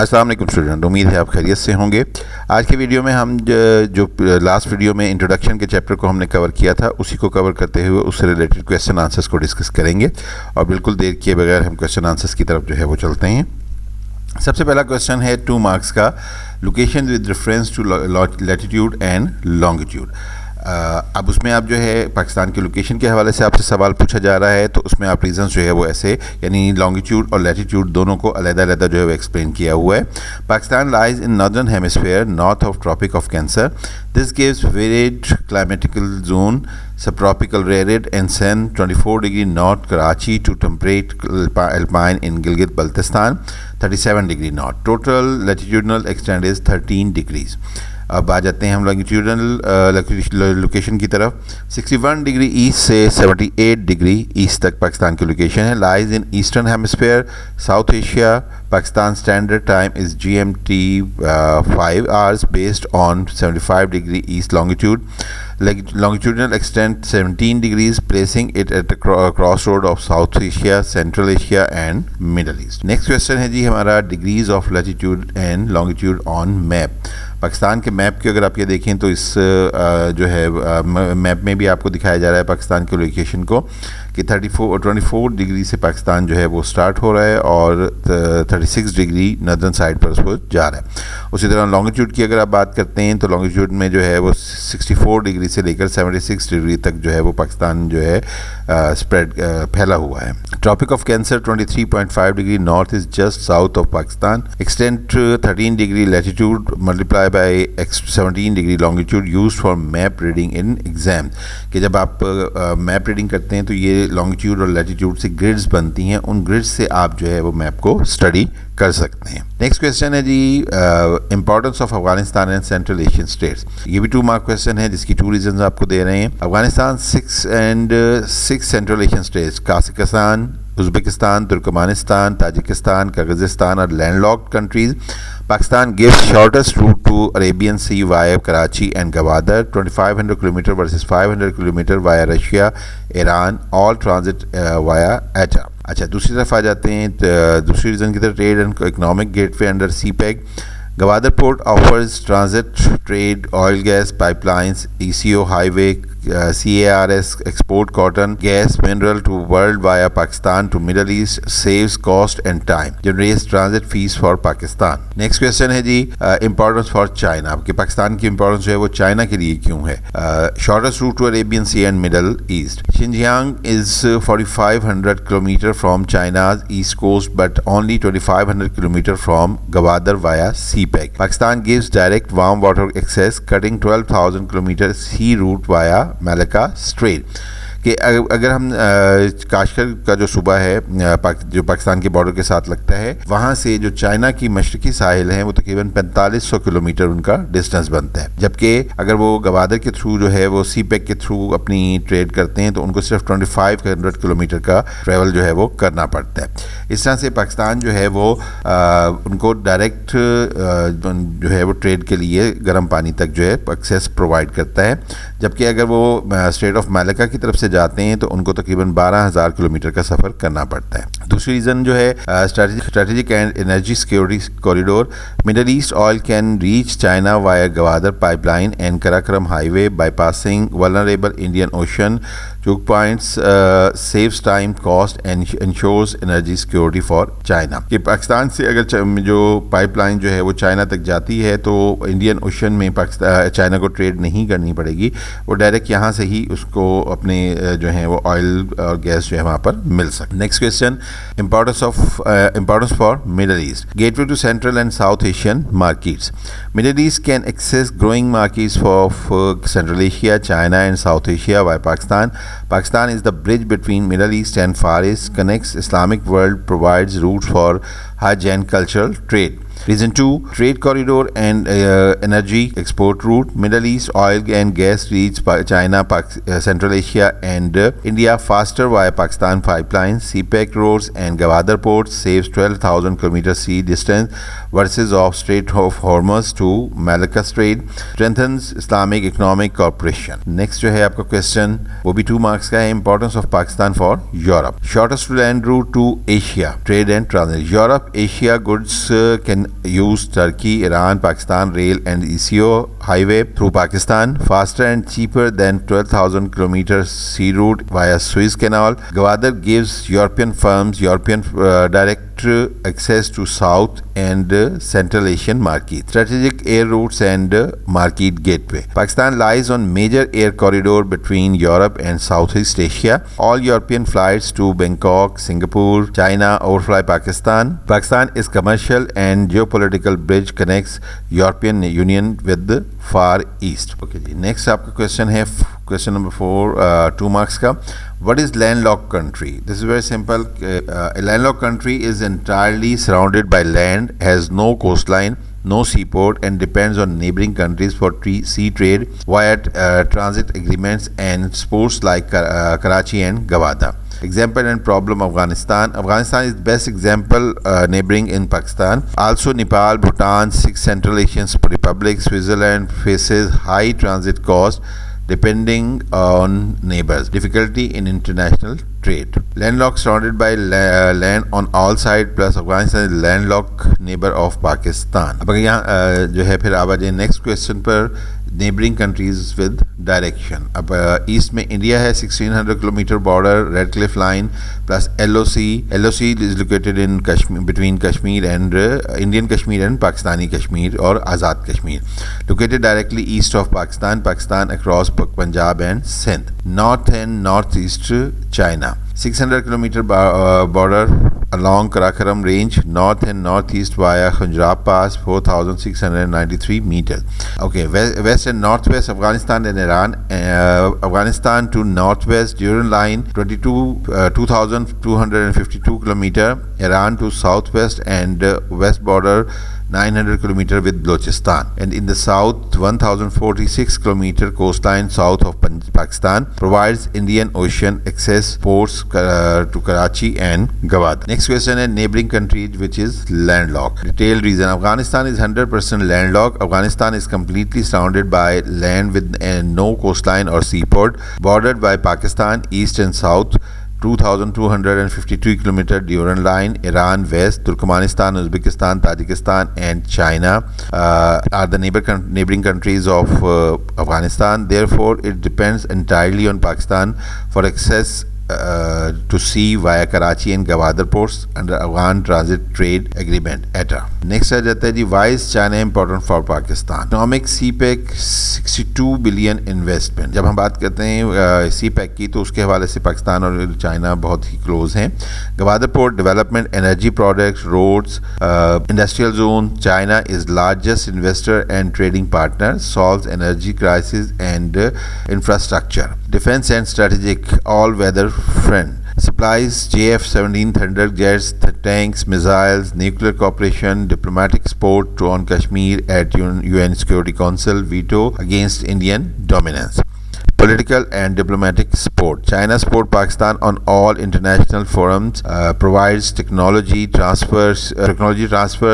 अस्सलाम वालेकुम स्टूडेंट, उम्मीद है आप खैरियत से होंगे। आज के वीडियो में हम जो लास्ट वीडियो में इंट्रोडक्शन के चैप्टर को हमने कवर किया था, उसी को कवर करते हुए उससे रिलेटेड क्वेश्चन आंसर्स को डिस्कस करेंगे और बिल्कुल देर किए बगैर हम क्वेश्चन आंसर्स की तरफ जो है वो चलते हैं। सबसे पहला क्वेश्चन है 2 मार्क्स का, location with reference to latitude and longitude. अब उसमें आप जो है पाकिस्तान की लोकेशन के हवाले से आपसे सवाल पूछा जा रहा है, तो उसमें आप रीजंस जो है वो ऐसे, यानी लॉन्गिट्यूड और लैटिट्यूड दोनों को अलग-अलग जो है वो एक्सप्लेन किया हुआ है। Pakistan lies in northern hemisphere north of tropic of Cancer. This gives varied climatical zone, subtropical arid and sun 24 degree north Karachi to temperate alpine in Gilgit Baltistan 37 degree north. Total latitudinal extent is 13 degrees. अब आ जाते हैं हम longitudinal location की तरफ। 61 degree east से 78 degree east तक पाकिस्तान की location है। Lies in eastern hemisphere south Asia. Pakistan standard time is GMT 5 hours based on 75 degree east longitude. Longitudinal extent 17 degrees, placing it at the crossroad of South Asia, Central Asia and Middle East. Next question है जी हमारा degrees of latitude and longitude on map. Pakistan के map की अगर आप ये देखें तो इस जो है मैप में भी आपको दिखाया जा रहा है पाकिस्तान के लोकेशन को कि 24 डिग्री से पाकिस्तान जो है वो स्टार्ट हो रहा है और 36 डिग्री नॉर्दर्न साइड पर उसको जा रहा है। उसी तरह लॉन्गिट्यूड की अगर आप बात करते हैं तो लॉन्गिट्यूड में जो है वो 64 डिग्री से लेकर 76 डिग्री तक जो है वो पाकिस्तान जो है स्प्रेड फैला हुआ है। Tropic of Cancer 23.5 degree north is just south of Pakistan. Extent 13 degree latitude multiply by 17 degree longitude used for map reading in exam. कि जब आप मैप रीडिंग करते हैं तो ये लॉन्गिट्यूड और लैटिट्यूड से ग्रिड्स बनती हैं, उन ग्रिड्स से आप जो है वो मैप को स्टडी कर सकते हैं। नेक्स्ट क्वेश्चन है जी importance of Afghanistan and central Asian states. ये भी 2 मार्क क्वेश्चन है जिसकी 2 रीजंस आपको दे रहे हैं। Afghanistan 6 central Asian states Kazakhstan, Uzbekistan, Turkmenistan, Tajikistan, Kyrgyzstan और landlocked countries. Pakistan gives shortest route to Arabian Sea via Karachi and Gwadar, 2500 km versus 500 km via Russia, Iran, all transit via Atta. अच्छा, दूसरी तरफ आ जाते हैं दूसरी reason की तरफ, trade and economic gateway under CPEC. Gwadar port offers transit, trade, oil gas pipelines, ECO highway, CARS export cotton, gas, mineral to world via Pakistan to Middle East, saves cost and time, generates transit fees for Pakistan. Next question है जी importance for China. कि पाकिस्तान की importance जो है वो China के लिए क्यों है? Shortest route to Arabian Sea and Middle East. Xinjiang is 4500 km from China's east coast but only 2500 km from Gwadar via CPEC. Pakistan gives direct warm water access, cutting 12,000 km sea route via Malacca Strait. कि अगर हम Kashgar का जो सूबा है जो पाकिस्तान के border के साथ लगता है, वहाँ से जो चाइना की मशरकी साहिल हैं वो तकरीबन 4500 किलोमीटर उनका डिस्टेंस बनता है। जबकि अगर वो गवादर के थ्रू जो है वो CPEC के थ्रू अपनी ट्रेड करते हैं तो उनको सिर्फ 2500 किलोमीटर का ट्रैवल जो है वो करना पड़ता है। इस तरह से पाकिस्तान जो है वो उनको डायरेक्ट जो है वो ट्रेड के लिए गर्म पानी तक जो है एक्सेस प्रोवाइड करता है। जबकि अगर वो स्ट्रेट ऑफ मालक्का की तरफ से जाते हैं तो उनको तकरीबन 12,000 किलोमीटर का सफ़र करना पड़ता है। दूसरी रीज़न जो है strategic and energy security corridor. Middle east oil can reach China via Gwadar pipeline and Karakoram highway bypassing vulnerable Indian ocean choke points, saves time, cost and ensures energy security for China. कि पाकिस्तान से अगर जो pipeline जो है वो China तक जाती है तो इंडियन ओशन में चाइना को ट्रेड नहीं करनी पड़ेगी, वो डायरेक्ट यहाँ से ही उसको अपने जो है वो ऑयल और गैस जो है वहाँ पर मिल सकते। Next question importance for Middle East. Gateway to Central and South Asian markets. Middle East can access growing markets for Central Asia, China and South Asia by Pakistan. Pakistan is the bridge between Middle East and Far East, connects Islamic world, provides routes for Hajj and cultural trade. Reason 2, trade corridor and energy export route. Middle East oil and gas reach China, Central Asia and India faster via Pakistan pipelines. CPEC roads and Gwadar ports saves 12,000 km sea distance versus of Strait of Hormuz to Malacca Strait. Strengthens Islamic economic cooperation. Next जो है आपका question वो भी 2 marks का है. Importance of Pakistan for Europe. Shortest land route to Asia. Trade and transit. Europe Asia goods can use Turkey, Iran, Pakistan rail and ECO highway through Pakistan, faster and cheaper than 12,000 kilometers sea route via Suez Canal. Gwadar gives European firms direct access to South and Central Asian markets, strategic air routes and market gateway. Pakistan lies on major air corridor between Europe and Southeast Asia. All European flights to Bangkok, Singapore, China overfly Pakistan. Pakistan is commercial and geopolitical bridge connects European Union with the Far East. Okay ji, next आपका question है question number 4, 2 marks का. What is landlocked country? This is very simple. A landlocked country is entirely surrounded by land, has no coastline, no seaport, and depends on neighboring countries for sea trade via transit agreements and ports like Karachi and Gwadar. Example and problem: Afghanistan. Afghanistan is the best example neighboring in Pakistan. Also Nepal, Bhutan, 6 Central Asian republics. Switzerland faces high transit costs depending on neighbors. Difficulty in international trade. Landlocked, surrounded by land on all sides, plus Afghanistan is landlocked neighbor of Pakistan. अब यहाँ जो है फिर आवाज़ next question पर neighboring countries with direction. अब east में India है, 1600 kilometre border, red Cliff line plus LOC is located in Kashmir, between Kashmir and Indian Kashmir and Pakistani Kashmir or Azad Kashmir. Located directly east of Pakistan across Punjab and Sindh. North and northeast China. 600 kilometer border along Karakoram range, north and northeast via Khunjrab Pass, 4,693 meters. Okay, west and northwest Afghanistan and Iran. Afghanistan to northwest Durand line, 2,252 kilometer. Iran to southwest and west border 900 kilometer with Balochistan, and in the south 1046 kilometer coastline south of Pakistan provides Indian Ocean access ports to Karachi and Gwadar. Next question is neighboring countries which is landlocked. Detailed reason: Afghanistan is 100% landlocked. Afghanistan is completely surrounded by land with no coastline or seaport, bordered by Pakistan east and south. 2,253 kilometer Durand line. Iran west, Turkmenistan, Uzbekistan, Tajikistan and China are the neighboring countries of Afghanistan. Therefore, it depends entirely on Pakistan for access to sea via Karachi and Gwadar ports under Afghan Transit Trade Agreement (ATA). Next आ जाता है जी, why is China important for Pakistan? Economic CPEC 62 billion investment. जब हम बात करते हैं CPEC की तो उसके हवाले से पाकिस्तान और चाइना बहुत ही क्लोज हैं. Gwadar port development, energy products, roads, industrial zone. China is largest investor and trading partner. Solves energy crisis and infrastructure. Defense and strategic all-weather friend. Supplies JF-17 Thunder jets, tanks, missiles, nuclear cooperation, diplomatic support on Kashmir at UN Security Council, veto against Indian dominance. Political and diplomatic support. China supports Pakistan on all international forums, provides technology transfers,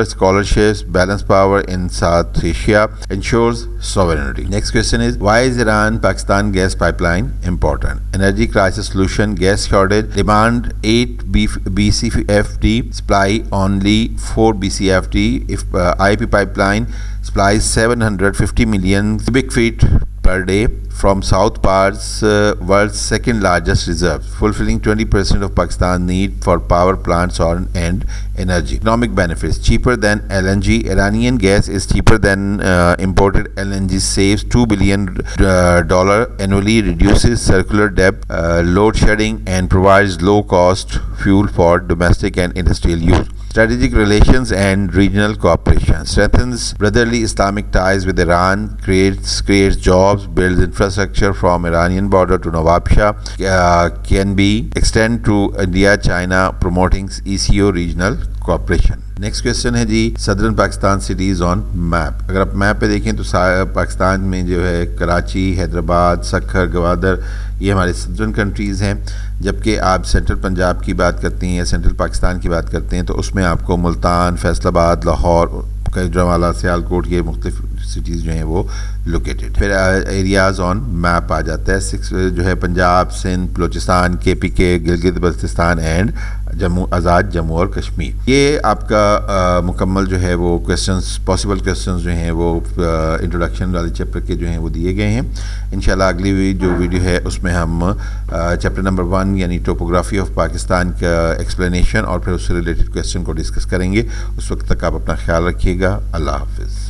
scholarships, balance power in South Asia, ensures sovereignty. Next question is, why is Iran-Pakistan gas pipeline important? Energy crisis solution, gas shortage, demand 8 BCFD, supply only 4 BCFD. If IP pipeline supplies 750 million cubic feet per day from South Par's world's second largest reserve, fulfilling 20% of Pakistan's need for power plants and energy. Economic benefits: cheaper than LNG. Iranian gas is cheaper than imported LNG, saves $2 billion annually, reduces circular debt, load shedding, and provides low-cost fuel for domestic and industrial use. Strategic relations and regional cooperation: strengthens brotherly Islamic ties with Iran, creates jobs, builds infrastructure from Iranian border to Nawab Shah, can be extended to India, China, promoting ECO regional cooperation. Next question है जी, southern Pakistan cities on map. अगर आप map पे देखें तो पाकिस्तान में जो है कराची, हैदराबाद, सक्खर, गवादर, ये हमारे सदर्न कंट्रीज़ हैं. जबकि आप सेंट्रल पंजाब की बात करती हैं या सेंट्रल पाकिस्तान की बात करते हैं तो उसमें आपको मुल्तान, फैसलाबाद, लाहौर, गुजरांवाला, सियालकोट, ये मुख्तलिफ सिटीज़ जो हैं वो लोकेटेड. फिर एरियाज़ ऑन मैप आ जाता है. 6 जो है पंजाब, सिंध, बलूचिस्तान, KPK, गिलगित बल्तिस्तान एंड आज़ाद जम्मू और कश्मीर। ये आपका मुकम्मल जो है वो क्वेश्चंस, पॉसिबल क्वेश्चंस जो हैं वो इंट्रोडक्शन वाले चैप्टर के जो हैं वो दिए गए हैं। इंशाल्लाह अगली जो वीडियो है उसमें हम चैप्टर नंबर 1 यानी टोपोग्राफी ऑफ पाकिस्तान का एक्सप्लेनेशन और फिर उससे रिलेटेड क्वेश्चन को डिस्कस करेंगे। उस वक्त तक आप अपना ख्याल रखिएगा। अल्लाह हाफिज़।